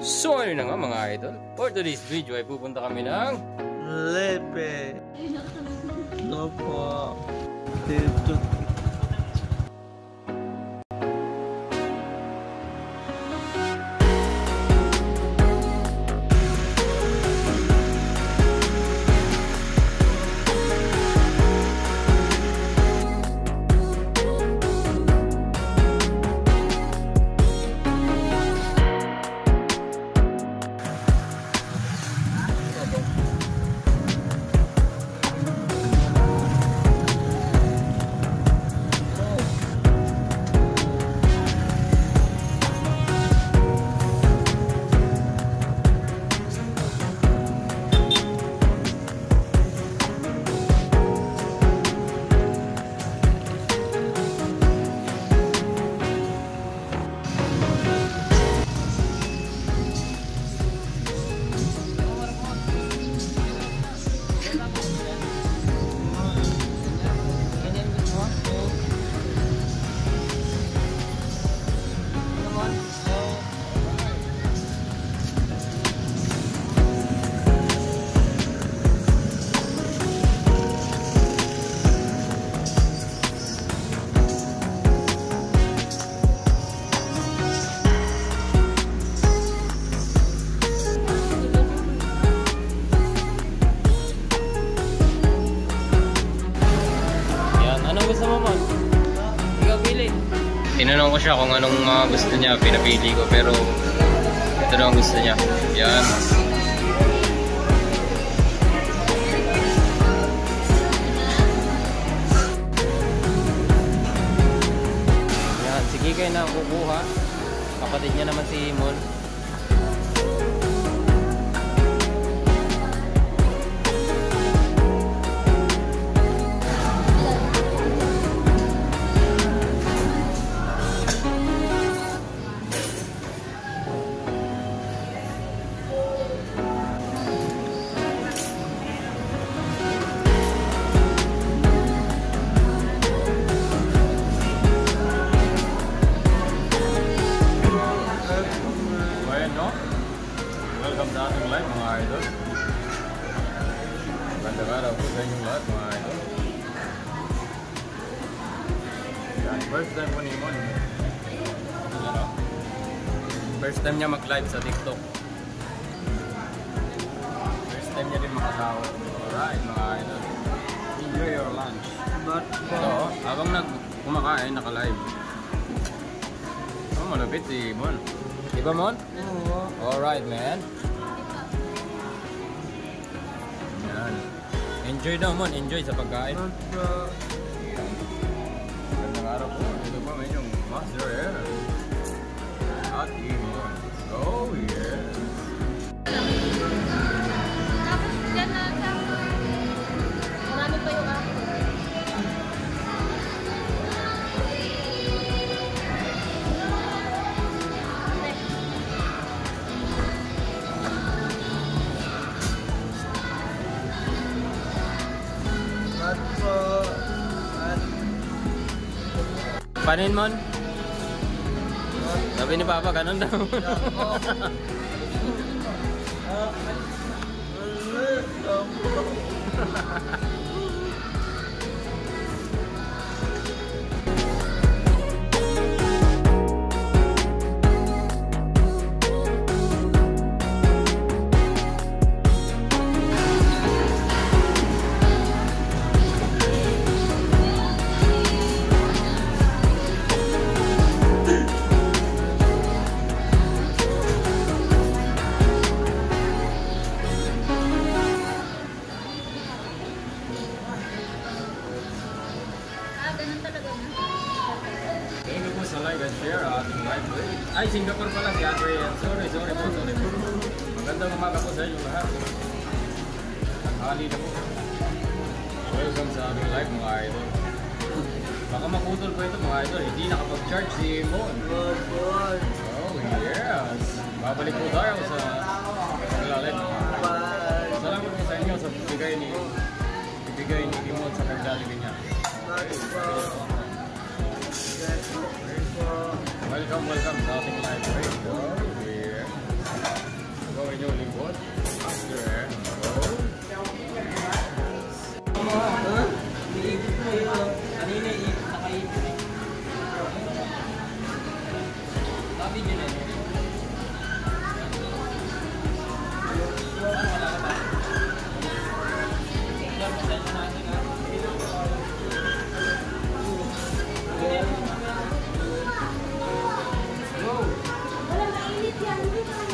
So ayun na nga mga idol, for today's video ay pupunta kami ng Lepe. No po. Dito. Tinanong ko siya kung anong mga gusto niya, pinapili ko, pero ito na ang gusto niya. Yan. Yan, sige kayo na ang kukuha. Kapatid niya naman si Imon. Welcome sa ating live mga idol. Magandang araw po sa inyong lahat mga idol. Yan, first time po ni Imon. First time niya mag-live sa TikTok. First time niya din makasahod. Alright mga idol. Enjoy your lunch. So, habang kumakain, naka-live. Oh, malapit si Imon. Diba Mon? Oo. Alright man. Yan. Enjoy daw Mon, enjoy sa pagkain. Magandang araw po. Ito po may yung Master Air. At Imon. Oh yes. Tapos dyan na sa marami pa yung ako. Panin Mon? Sabi ni Papa, ganun daw. Thank you po sa like and share ating live. Ay, Singapore pala si Ate. Sorry po. Magandang umaga po sa inyo lahat. Tanghali na po. Welcome sa ating live mga idol. Baka maputol po ito mga idol. Hindi nakapag-charge si Imon. Oh yes. Babalik po tayo sa live. Salamat po sa inyo sa bigay ni Imon sa pagdalig niya. Welcome sa ating live. Yan, hindi pa